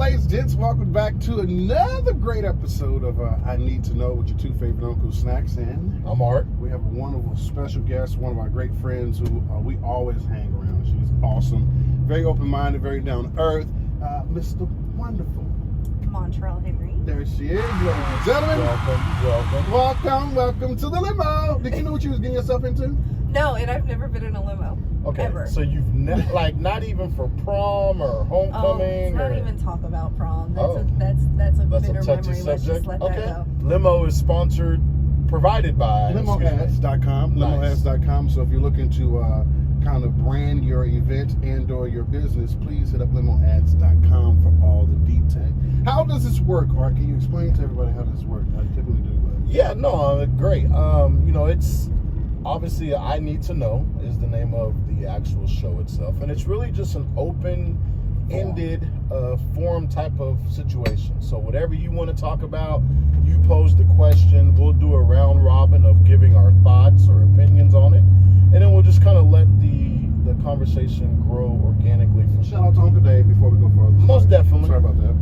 ladies and gents, welcome back to another great episode of I Need to Know with your two favorite uncles, Snacks and I'm Art. We have a wonderful special guest, one of our great friends who we always hang around. She's awesome, very open-minded, very down-to-earth, Mr. Wonderful. Montrell Henry. There she is, ladies and gentlemen. Welcome to the limo. Did you know what you was getting yourself into? No, and I've never been in a limo. Okay, ever. so you've not even for prom or homecoming. Let's not or... even talk about prom. That's Oh. that's a That's bitter a touchy memory. Let's just subject. let Okay. that go. Limo is provided by Limoads.com. Nice. Limoads.com. So if you're looking to kind of brand your event and or your business, please hit up limoads.com for all the detail. How does this work, Art? Can you explain to everybody how this works? I typically do. Yeah, no, great. It's obviously I Need to Know is the name of the actual show itself, and it's really just an open-ended forum type of situation. So whatever you want to talk about, you pose the question. We'll do a round robin of giving our thoughts or opinions on it, and then we'll just kind of let the conversation grow organically. Shout out to Uncle Dave before we go further. Most definitely. Sorry about that.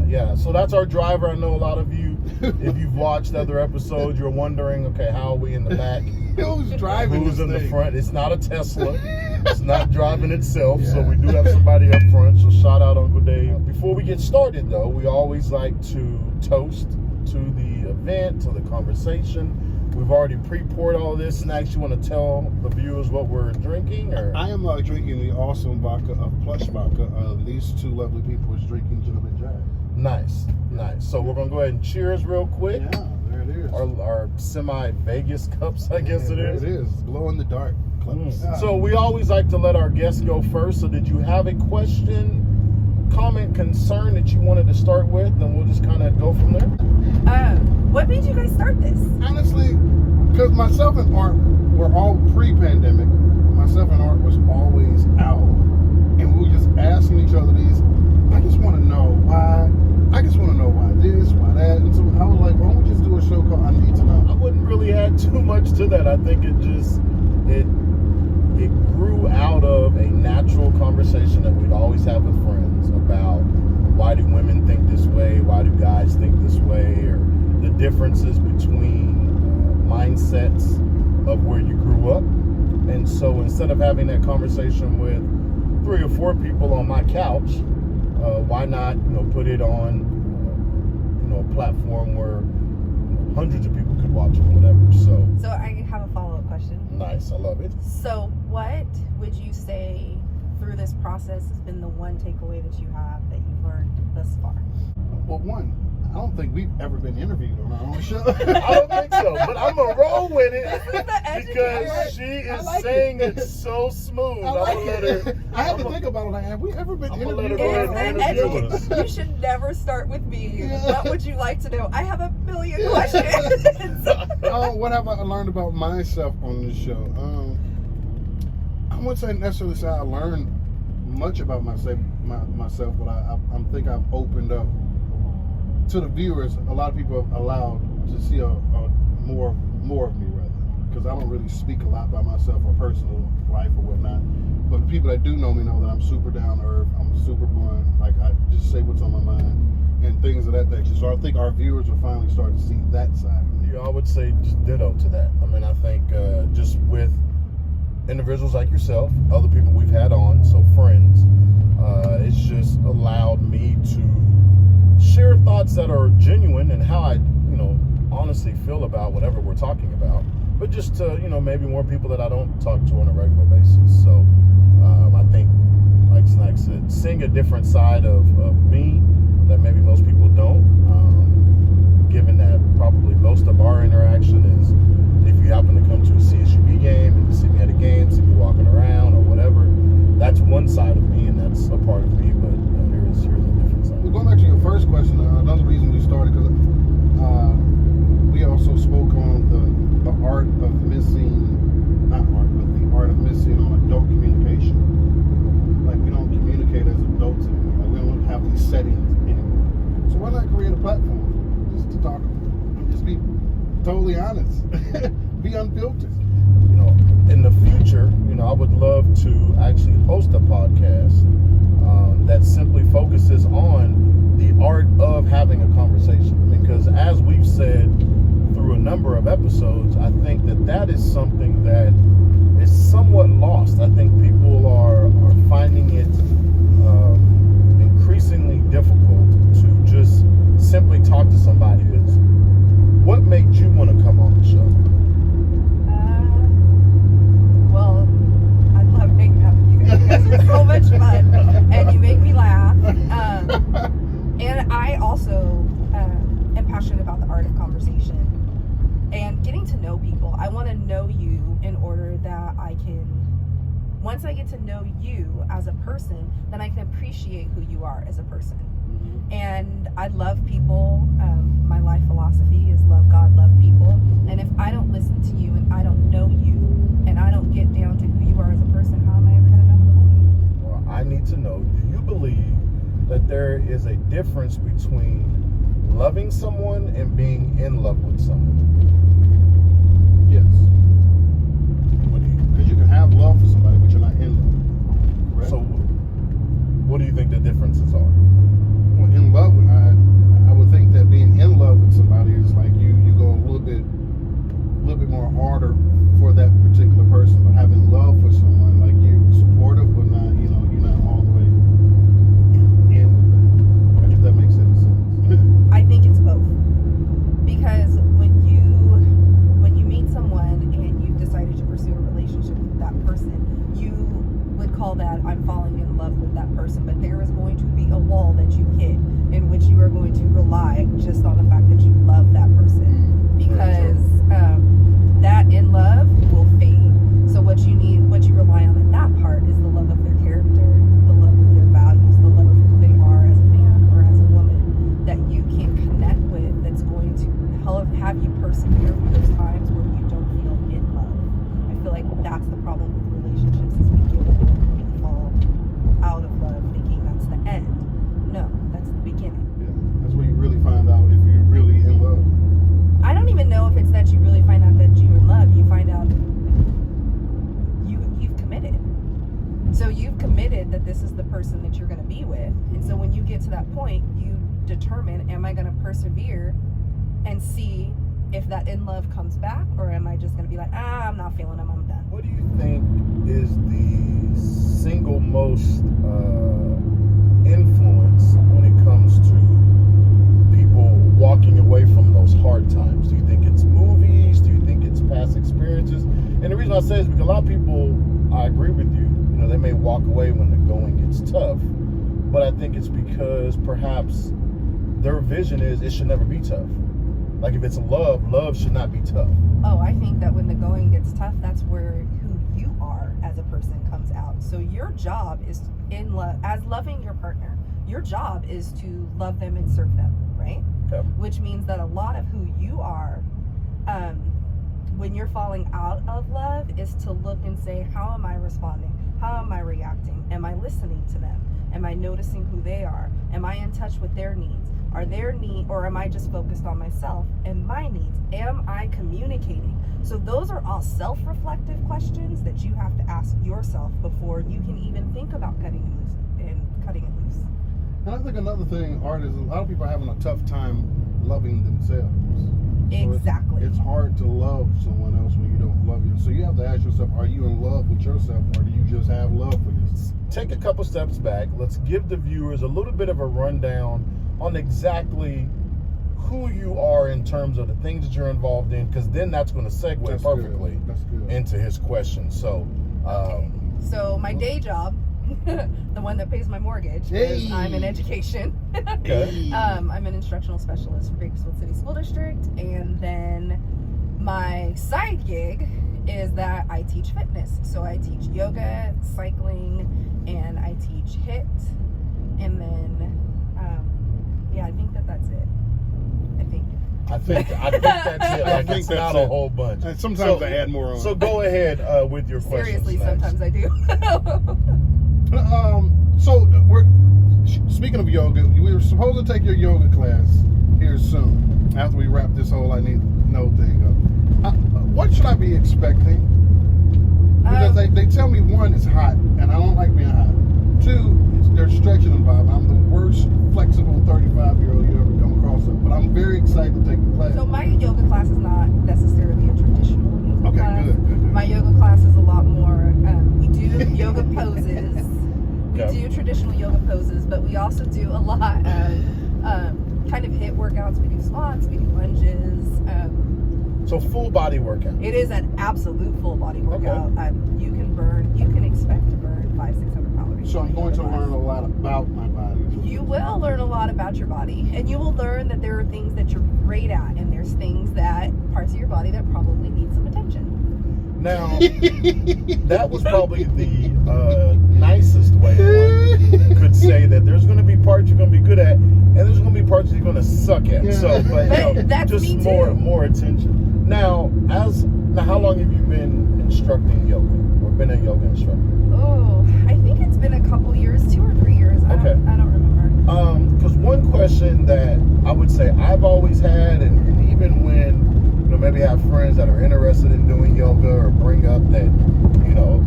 Yeah. So that's our driver. I know a lot of you, if you've watched other episodes, you're wondering, okay, how are we in the back? Who's driving Who's this in the thing? front? It's not a Tesla. It's not driving itself. Yeah. So we do have somebody up front. So shout out Uncle Dave. Before we get started, though, we always like to toast to the event, to the conversation. We've already pre-poured all this. Snacks, you want to tell the viewers what we're drinking? Or I am drinking the awesome vodka of Plush Vodka. These two lovely people is drinking Gentleman Jack. Nice. So we're going to go ahead and cheers real quick. Yeah, there it is. Our semi-Vegas cups, I guess it is. It is. Glow in the dark. So we always like to let our guests go first. So did you have a question, comment, concern that you wanted to start with? And we'll just kind of go from there. What made you guys start this? Honestly, because myself and Art were all pre-pandemic. Myself and Art was always out. And we were just asking each other these, I just want to know why. I just want to know why this, why that. And so I was like, why don't we just do a show called I Need to Know? I wouldn't really add too much to that. I think it grew out of a natural conversation that we'd always have with friends about why do women think this way, why do guys think this way, or the differences between mindsets of where you grew up. And so instead of having that conversation with 3 or 4 people on my couch, why not put it on a platform where hundreds of people could watch it or whatever. So I have a follow-up question. nice, I love it. So what would you say through this process has been the one takeaway that you have that you've learned thus far? Well, one, I don't think we've ever been interviewed on our own show. I don't think so, but I'm going to roll with it educated. because she is like saying it. it so smooth. I like I'm going to let her. I had to think about it. Like, have we ever been I'm gonna let interviewed? her go ahead and interview us. You should never start with me. Yeah. What would you like to know? I have a million questions. What have I learned about myself on this show? I wouldn't say necessarily say I learned much about myself, but I think I've opened up to the viewers. A lot of people have allowed to see a more of me, rather, because I don't really speak a lot about myself or personal life or whatnot. But the people that do know me know that I'm super down to earth. I'm super blunt. Like, I just say what's on my mind and things of that nature. So I think our viewers will finally start to see that side of me. I would say just ditto to that. I mean, I think just with individuals like yourself, other people we've had on, so friends, it's just allowed me to share thoughts that are genuine and how I, honestly feel about whatever we're talking about. But just to, maybe more people that I don't talk to on a regular basis. So I think, like Snack said, seeing a different side of me that maybe most people don't. Given that probably most of our interaction is if you happen to come to a CSUB game and you see me at a game, see me walking around or whatever, that's one side of me and that's a part of me, but here's a different side. Well, going back to your first question, another reason we started, because we also spoke on the art of missing, not art, but the art of missing on adult communication. Like, we don't communicate as adults anymore. Like, we don't have these settings anymore. So why not create a platform just to talk and just be totally honest, be unfiltered. In the future, I would love to actually host a podcast that simply focuses on once I get to know you as a person, then I can appreciate who you are as a person. And I love people. My life philosophy is love God, love people. And if I don't listen to you and I don't know you and I don't get down to who you are as a person, how am I ever going to know who to love you? Well, I need to know, do you believe that there is a difference between loving someone and being in love with someone? Yes. What do you? Because you can have love for somebody, but you're not in love. Correct? So, what do you think the differences are? Well, in love, I would think that being in love with somebody is like you go a little bit more harder for that particular person. But having love for someone, like you're supportive, but not, you're not all the way in with that. If that makes any sense. I think it's both. Because when you meet someone and you've decided to pursue a relationship with that person, you would call that I'm falling in love with that person. But there is going to be a wall that you hit in which you are going to rely just on the fact that you love that person. Because that in love will fade. So what you rely on in that part is the love of their character, the love of their values, the love of who they are as a man or as a woman that you can connect with, that's going to have you persevere through those times where you don't feel in love. I feel like that's the problem with relationships, is we fall out of love thinking that's the end. No, that's the beginning. Yeah, that's where you really find out if you're really in love. I don't even know if it's that you really find out that you're in love. You find out you've committed. So you've committed that this is the person that you're going to be with. And so when you get to that point, you determine, am I going to persevere and see if that in love comes back, or am I just going to be like, I'm not feeling him, I'm done. What do you think is the single most influence when it comes to people walking away from those hard times? Do you think it's movies? Do you think it's past experiences? And the reason I say is because a lot of people, I agree with you, they may walk away when the going gets tough, but I think it's because perhaps their vision is it should never be tough. Like if it's love should not be tough. Oh, I think that when the going gets tough, that's where who you are as a person comes out. So your job is as loving your partner, your job is to love them and serve them, right? Okay. Which means that a lot of who you are, when you're falling out of love, is to look and say, how am I responding? How am I reacting? Am I listening to them? Am I noticing who they are? Am I in touch with their needs? Or am I just focused on myself and my needs? Am I communicating? So those are all self-reflective questions that you have to ask yourself before you can even think about cutting it loose. And I think another thing, Art, is a lot of people are having a tough time loving themselves. Exactly. So it's hard to love someone else when you don't love you. So you have to ask yourself, are you in love with yourself, or do you just have love for yourself? Take a couple steps back. Let's give the viewers a little bit of a rundown on exactly who you are in terms of the things that you're involved in, because then that's going to segue perfectly into his question. So, okay. So my day job, the one that pays my mortgage, is I'm in education. Okay. I'm an instructional specialist for Bakersfield City School District, and then my side gig is that I teach fitness. So I teach yoga, cycling, and I teach HIIT, and then I think that's it. I think that's it. I think that's not a whole bunch. And sometimes I add more on. So go ahead with your questions. Seriously, sometimes I do. So we're speaking of yoga. We were supposed to take your yoga class here soon after we wrap this whole I need to know thing up. What should I be expecting? Because they tell me, one, it's hot, and I don't like being hot. Two, there's stretching involved. I'm the worst flexible 35-year-old you ever come across. But I'm very excited to take the class. So my yoga class is not necessarily a traditional yoga class. Good. My yoga class is a lot more, we do yoga poses. We do traditional yoga poses, but we also do a lot of kind of HIIT workouts. We do squats, we do lunges. So full body workout. It is an absolute full body workout. Okay. You can expect to burn 500-600 calories. So I'm going to learn a lot about my body. You will learn a lot about your body, and you will learn that there are things that you're great at, and there's parts of your body that probably need some attention. Now, that was probably the nicest way one could say that there's going to be parts you're going to be good at, and there's going to be parts you're going to suck at. Yeah. So, but That's just me too. more attention. Now, how long have you been instructing yoga, or been a yoga instructor? Oh, I think it's been a couple years, 2 or 3 years. I don't remember. Because one question that I would say I've always had, and even when maybe I have friends that are interested in doing yoga or bring up that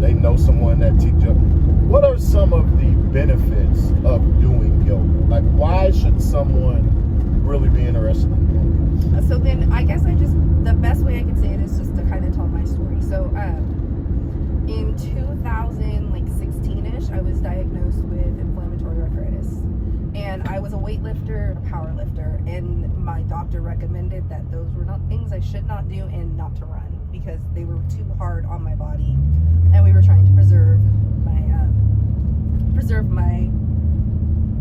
they know someone that teaches yoga, what are some of the benefits of doing yoga? Like, why should someone really be interested in doing yoga? So then I guess the best way I can say it is just to kind of tell my story. So in 2016-ish, I was diagnosed with inflammatory arthritis. And I was a weightlifter, a power lifter, and my doctor recommended that those were not things I should not do and not to run because they were too hard on my body, and we were trying to preserve my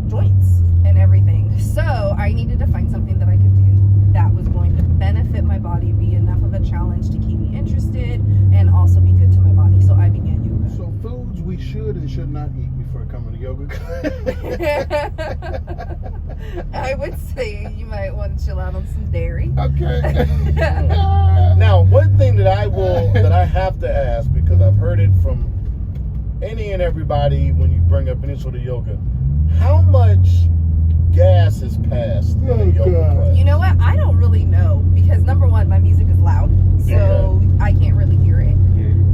joints and everything. So I needed to find something that I could do that was going to benefit my body, be enough of a challenge to keep me interested, and also be good to my body. So I began yoga. So foods we should and should not eat before coming to yoga class. I would say you might want to chill out on some dairy. Okay. Now, one thing that I have to ask, because I've heard it from any and everybody when you bring up any sort of yoga, how much gas is passed in a yoga class? You know what? I don't really know because number one, my music is loud, so I can't really hear it.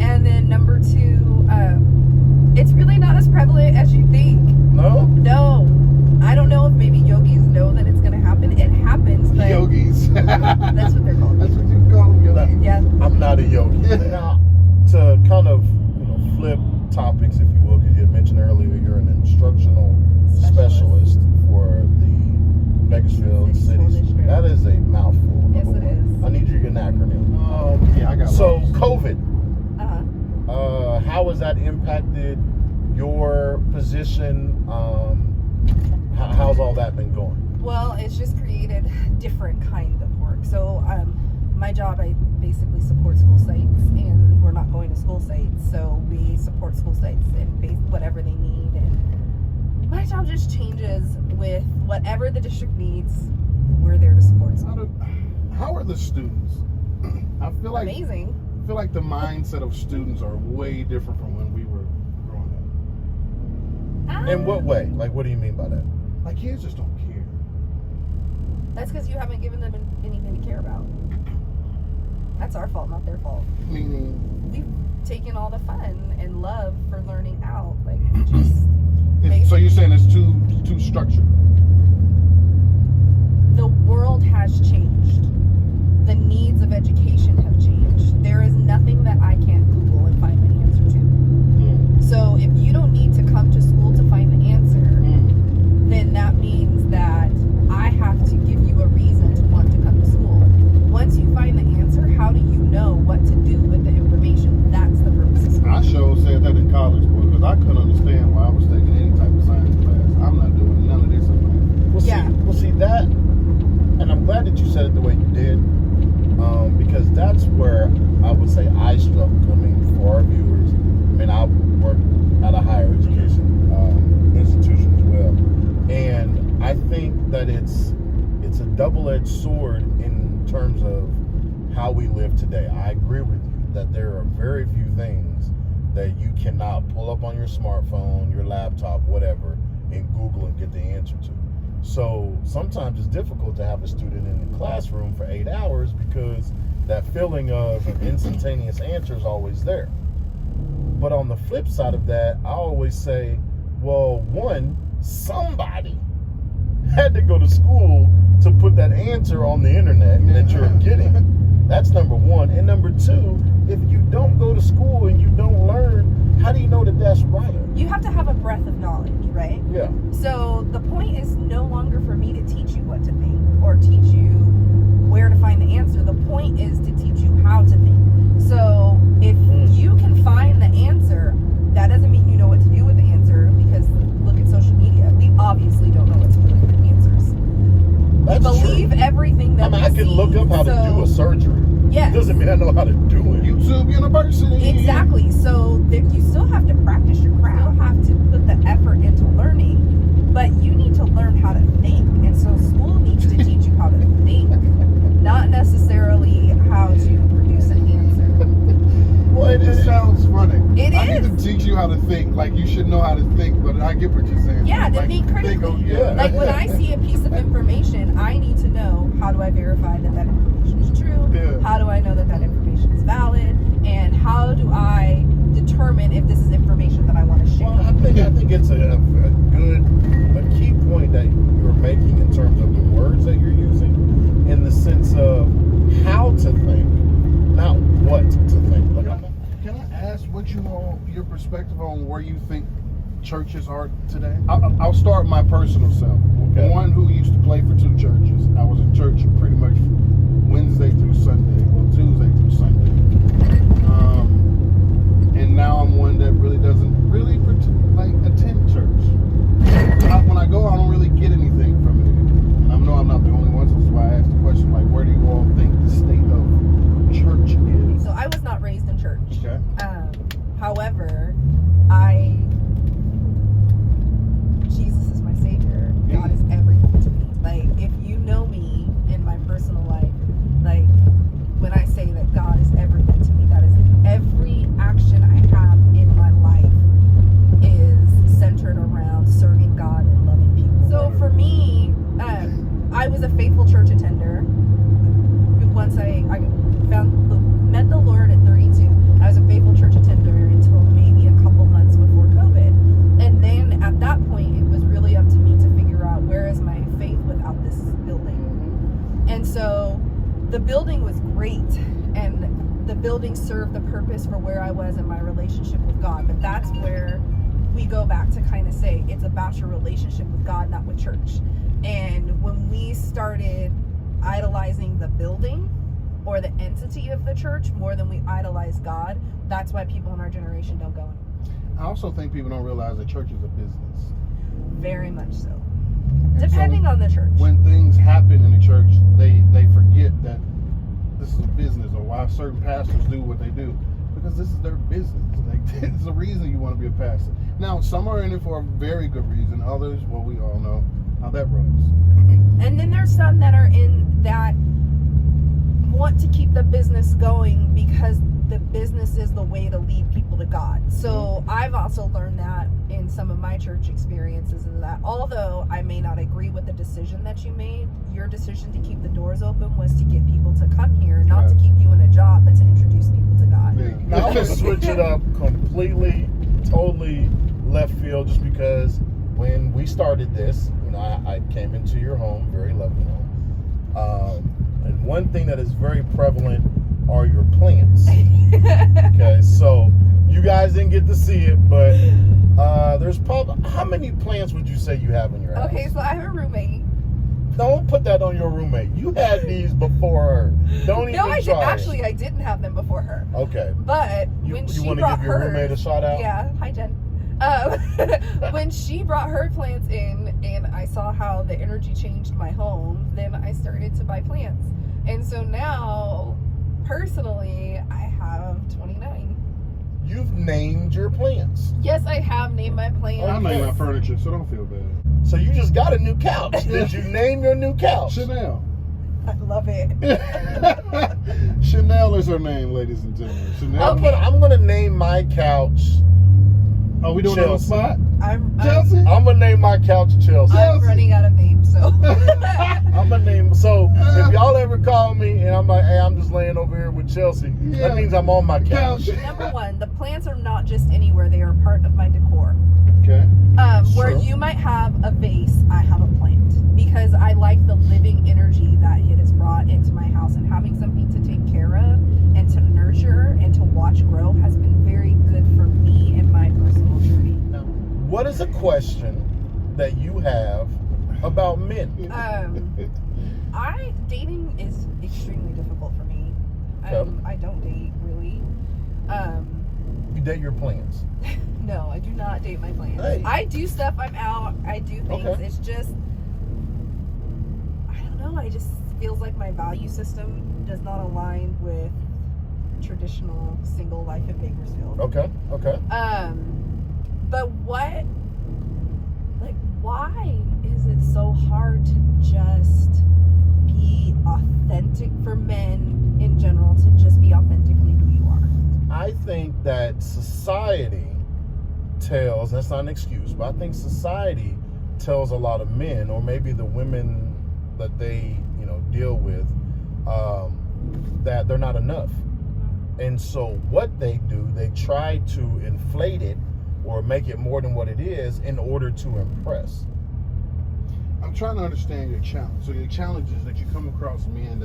And then number two, it's really not as prevalent as you think. No? No. I don't know if maybe yogis know that it's going to happen. It happens, but Yogis. that's what they're called. That's what you call them, yogis. Yeah. I'm not a yogi. Now, to kind of flip topics, if you will, because you had mentioned earlier you're an instructional specialist for the Bakersfield City School City. District. That is a mouthful. Yes, number it one. is. I need you to get an acronym. Yeah, I got So, lost. COVID, Uh-huh. how has that impacted your position? How's all that been going? Well, it's just created different kind of work. So my job, I basically support school sites, and we're not going to school sites, so we support school sites and whatever they need. And my job just changes with whatever the district needs. We're there to support school. How are the students? I feel like Amazing. I feel like the mindset of students are way different from when we were growing up. In what way? Like, what do you mean by that? Like, kids just don't care. That's because you haven't given them anything to care about. That's our fault, not their fault. Meaning, We've taken all the fun and love for learning out. Like, we just so you're saying it's too structured? the world has changed. The needs of education have changed. There is nothing that I can't Google and find the answer to. So if you don't need to come to school to find the answer, then that means that I have to give you a reason to want to come to school. Once you find the answer, how do you know what to do with the information? That's the purpose of school. I sure said that in college, boy, because I couldn't understand why I was taking any type of science class. I'm not doing none of this in life. Well, see that, and I'm glad that you said it the way you did, because that's where I would say I struggle. I mean, for our viewers, I mean, I work at a higher education institution as well, and I think that it's a double-edged sword in terms of how we live today. I agree with you that there are very few things that you cannot pull up on your smartphone, your laptop, whatever, and Google and get the answer to. So sometimes it's difficult to have a student in the classroom for 8 hours because that feeling of an instantaneous answer is always there. But on the flip side of that, I always say, well, one, somebody had to go to school to put that answer on the internet that you're getting. That's number one. And number two, if you don't go to school and you don't learn, how do you know that that's right? You have to have a breadth of knowledge, right? Yeah. So the point is no longer for me to teach you what to think or teach you where to find the answer. The point is to teach you how to think. So if you can find the answer, that doesn't mean you know what to do with the answer, because look at social media. We obviously don't know what to do with the answers. That's We believe true. everything that I mean, I we can see. look up how to do a surgery. Yes. Doesn't mean I know how to do it. You YouTube University. Exactly. So you still have to practice your craft. You still have to put the effort into learning, but you need to learn how to think. And so school needs to teach you how to think, not necessarily how to produce an answer. Well, it sounds funny. I need is. to teach you how to think. Like, you should know how to think, but I get what you're saying. Yeah, to like, think critically. yeah. Like when I see a piece of information, I need to know, how do I verify that that information is true? Yeah. How do I know that that information is valid? And how do I determine if this is information that I want to share? Well, I think it's a key point that you're making in terms of the words that you're using, in the sense of how to think, not what to think. Like, Can I ask what your perspective on where you think churches are today? I'll start my personal self. Okay. One who used to play for two churches. I was in church pretty much Wednesday through Sunday, well, Tuesday through Sunday. And now I'm one that really doesn't really attend church. When I go, I don't really get anything from it. And I know I'm not the only one, so that's why I asked the question, like, where do you all think the state of church is? So I was not raised in church. Okay. However, Jesus is my savior. God is everything to me. Like, if you know me in my personal life, like, when I say that God is everything to me, that is every action I have in my life is centered around serving God and loving people. So for me, I was a faithful church attender. Once I met the Lord at 32, I was a faithful church attender until maybe a couple months before COVID. And then at that point, it was really up to me to figure out, where is my faith without this building? And so the building was great, and the building served the purpose for where I was in my relationship with God. But that's where we go back to kind of say it's about your relationship with God, not with church. And when we started idolizing the building or the entity of the church more than we idolize God, that's why people in our generation don't go anymore. I also think people don't realize that church is a business. Very much so. And Depending so on the church. when things happen in the church, they forget that this is a business, or why certain pastors do what they do, because this is their business. Like, it's the reason you want to be a pastor. Now, some are in it for a very good reason. Others, well, we all know how that runs. And then there's some that are in that want to keep the business going because the business is the way to lead people to God. So I've also learned that in some of my church experiences, is that although I may not agree with the decision that you made, your decision to keep the doors open was to get people to come here, not to keep you in a job, but to introduce people to God. Yeah. now I'm gonna switch it up completely, totally left field, just because when we started this, I came into your home, very lovely home, and one thing that is very prevalent are your plants. Okay, so you guys didn't get to see it, but there's probably, how many plants would you say you have in your house? Okay, so I have a roommate. Don't put that on your roommate. You had these before her. Don't even try. No, actually, I didn't have them before her. Okay. But You when she want to brought give your hers, roommate a shout out? yeah, hi Jen. When she brought her plants in, and I saw how the energy changed my home, then I started to buy plants. And so now, personally, I have 29. You've named your plants. Yes, I have named my plants. I name my furniture, so don't feel bad. So you just got a new couch. Did you name your new couch? Chanel. I love it. Chanel is her name, ladies and gentlemen. Chanel. I'm gonna name my couch. Oh, we doing it on the Chelsea. spot? I'm I'm gonna name my couch Chelsea. running out of names, so. I'm gonna name. So if y'all ever call me and I'm like, hey, I'm just laying over here with Chelsea, Yeah. that means I'm on my couch. Number one, the plants are not just anywhere; they are part of my decor. Okay. Where Sure. you might have a vase, I have a plant, because I like the living energy that it has brought into my house, and having something to take care of and to nurture and to watch grow has been very good for me in my personal journey. What is a question that you have about men? Dating is extremely difficult for me. Okay. I don't date really. You date your plants. No, I do not date my plans. Hey. I do stuff. I'm out. I do things. Okay. It's just, I don't know. I just feels like my value system does not align with traditional single life in Bakersfield. Okay. But why is it so hard to just be authentic for men in general, to just be authentically who you are? I think that society tells, that's not an excuse, but I think society tells a lot of men, or maybe the women that they, deal with, that they're not enough. And so what they do, they try to inflate it or make it more than what it is in order to impress. I'm trying to understand your challenge. So your challenge is that you come across men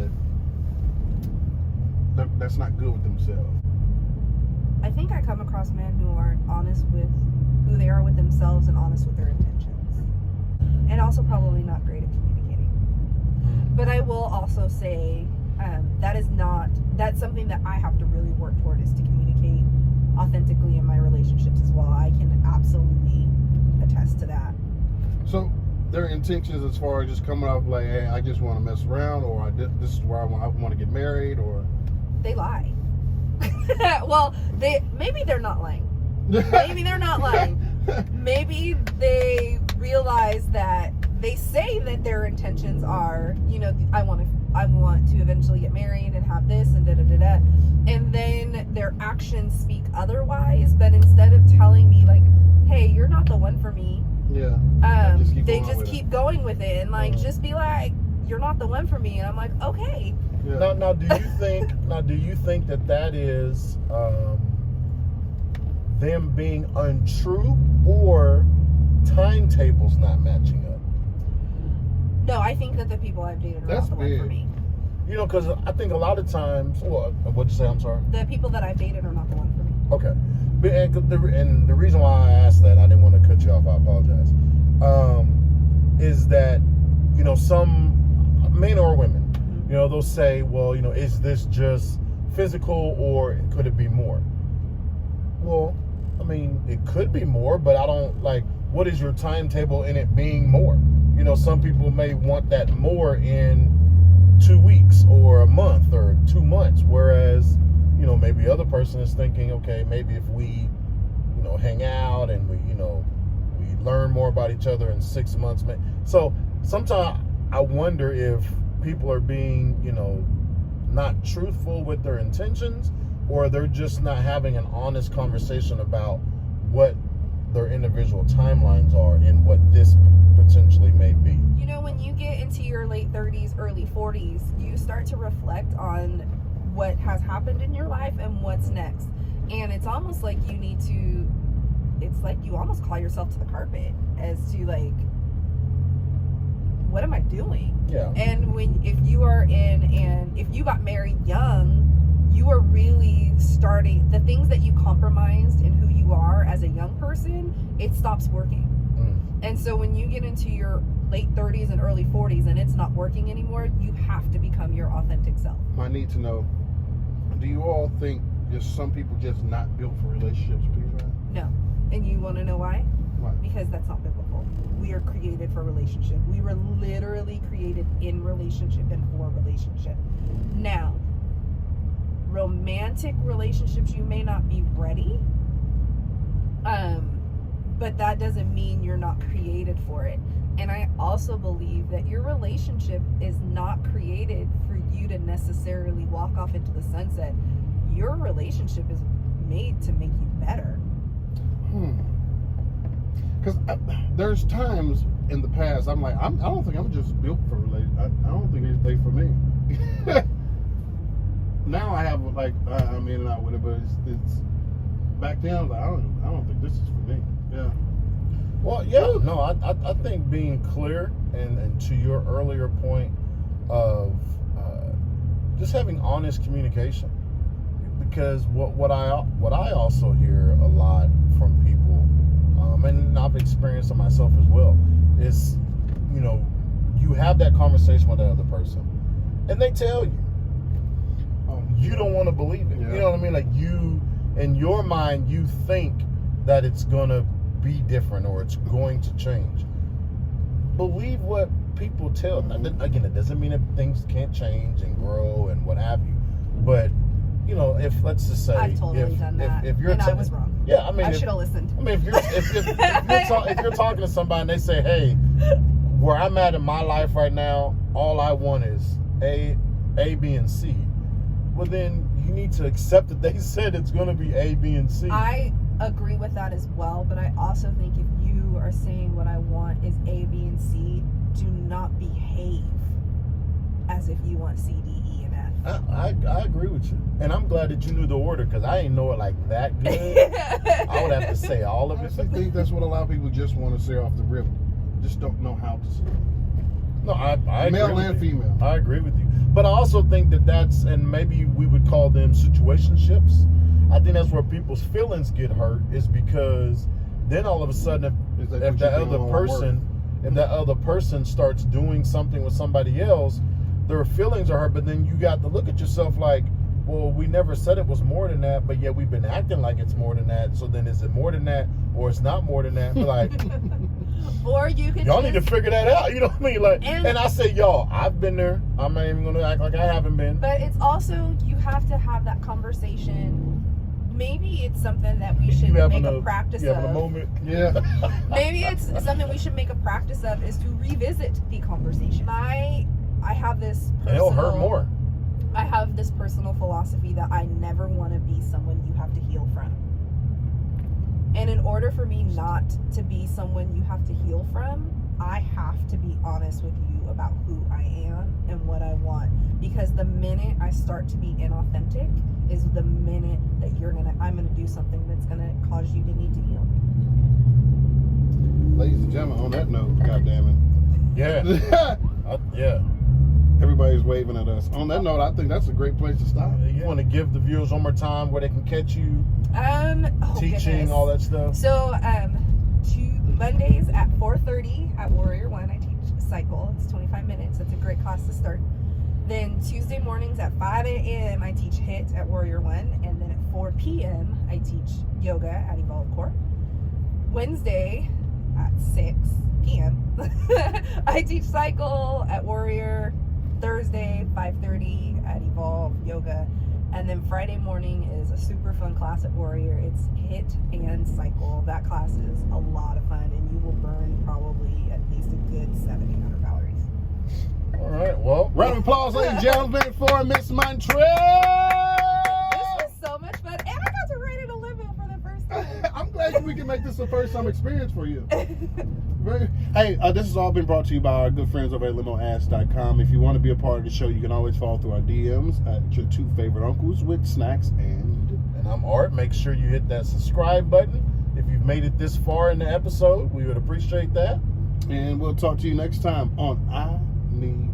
that's not good with themselves. I think I come across men who aren't honest with who they are with themselves and honest with their intentions. And also probably not great at communicating. But I will also say that's something that I have to really work toward, is to communicate authentically in my relationships as well. I can absolutely attest to that. So their intentions as far as just coming up like, hey, I just want to mess around, or this is where I want to get married, or... They lie. Well, maybe they're not lying. Maybe they're not lying. Maybe they realize that they say that their intentions are, I want to eventually get married and have this and da-da-da-da. And then their actions speak otherwise. But instead of telling me like, hey, you're not the one for me. Yeah. They just keep going with it and just be like, you're not the one for me. And I'm like, okay. Yeah. Now, do you think that is them being untrue, or timetables not matching up? No, I think that the people I've dated are That's not the one for big. me. Because I think a lot of times, what'd you say? I'm sorry. The people that I've dated are not the one for me. Okay. And the reason why I asked that, I didn't want to cut you off, I apologize, is that, some men or women, they'll say, well, is this just physical, or could it be more? Well, I mean, it could be more, but I don't, what is your timetable in it being more? Some people may want that more in 2 weeks or a month or 2 months, whereas, maybe other person is thinking, okay, maybe if we, hang out and we learn more about each other in 6 months. So sometimes I wonder if people are being, not truthful with their intentions, or they're just not having an honest conversation about what their individual timelines are and what this potentially may be. When you get into your late 30s, early 40s, you start to reflect on what has happened in your life and what's next. And it's almost like you almost call yourself to the carpet as to what am I doing? Yeah. And if you got married young, you are really starting, the things that you compromised in who you are as a young person, it stops working. And so when you get into your late 30s and early 40s and it's not working anymore, you have to become your authentic self. I need to know, do you all think just some people just not built for relationships, please? No. And you want to know why? Why? Because that's not biblical. We are created for relationship. We were literally created in relationship and for relationship. Now, romantic relationships, you may not be ready, but that doesn't mean you're not created for it. And I also believe that your relationship is not created for you to necessarily walk off into the sunset. Your relationship is made to make you better. Because there's times in the past I'm like, I don't think I'm just built for relationships. I don't think anything for me. Now I have I'm in and out with it, but it's back then I was like, I don't think this is for me. Yeah. Well, yeah, no, I think being clear and to your earlier point of just having honest communication, because what I also hear a lot from people, and I've experienced it myself as well, is you have that conversation with the other person, and they tell you. You don't want to believe it. Yeah. You know what I mean? Like, you, in your mind, you think that it's going to be different or it's going to change. Believe what people tell. Again, it doesn't mean that things can't change and grow and what have you. But you know, if let's just say I've totally done that, if you're and I was wrong. Yeah, I mean, I should have listened. I mean, if you're talking to somebody and they say, "Hey, where I'm at in my life right now, all I want is A, B, and C," well, then you need to accept that they said it's going to be A, B, and C. I agree with that as well, but I also think if you are saying what I want is A, B, and C, do not behave as if you want C, D, E, and F. I agree with you, and I'm glad that you knew the order because I ain't know it like that good. I would have to say all of I it. think that's what a lot of people just want to say off the rip. Just don't know how to say it. No, I Male agree with and you. female. I agree with you, but I also think that that's, and maybe we would call them situationships. I think that's where people's feelings get hurt, is because then all of a sudden, Is if what that you think other won't person, if that other person starts doing something with somebody else, their feelings are hurt. But then you got to look at yourself like, well, we never said it was more than that, but yet we've been acting like it's more than that. So then, is it more than that, or it's not more than that? But like, Or you could y'all need to just, figure that out. You know what I mean? Like, And- and I say, y'all, I've been there. I'm not even gonna act like I haven't been. but it's also, you have to have that conversation. Maybe it's something that we should make a practice you having a of. moment? Yeah. Maybe it's something we should make a practice of, is to revisit the conversation. I have this It'll personal, hurt more. I have this personal philosophy that I never want to be someone you have to heal from. And in order for me not to be someone you have to heal from, I have to be honest with you about who I am and what I want. Because the minute I start to be inauthentic is the minute that I'm gonna do something that's gonna cause you to need to heal. Ladies and gentlemen, on that note, God damn Yeah, it. yeah. Everybody's waving at us. On that note, I think that's a great place to stop. You want to give the viewers one more time where they can catch you teaching, Goodness. all that stuff? So, Mondays at 4:30 at Warrior One, I teach cycle. It's 25 minutes. It's a great class to start. Then Tuesday mornings at 5 a.m. I teach HIIT at Warrior One, and then at 4 p.m. I teach yoga at Evolve Core. Wednesday at 6 p.m. I teach cycle at Warrior. Thursday 5:30 at Evolve Yoga, and then Friday morning is a super fun class at Warrior. It's HIIT and cycle. That class is a lot of fun, and you will burn probably at least a good 700 calories. All right, well. Round of applause, ladies and gentlemen, for Miss Montreal. This was so much fun, and I got to ride in a limo for the first time. I'm glad we can make this a first-time experience for you. Hey, this has all been brought to you by our good friends over at limoass.com. If you want to be a part of the show, you can always follow through our DMs at your two favorite uncles with snacks and I'm Art. Make sure you hit that subscribe button. If you've made it this far in the episode, we would appreciate that. we'll talk to you next time on I Need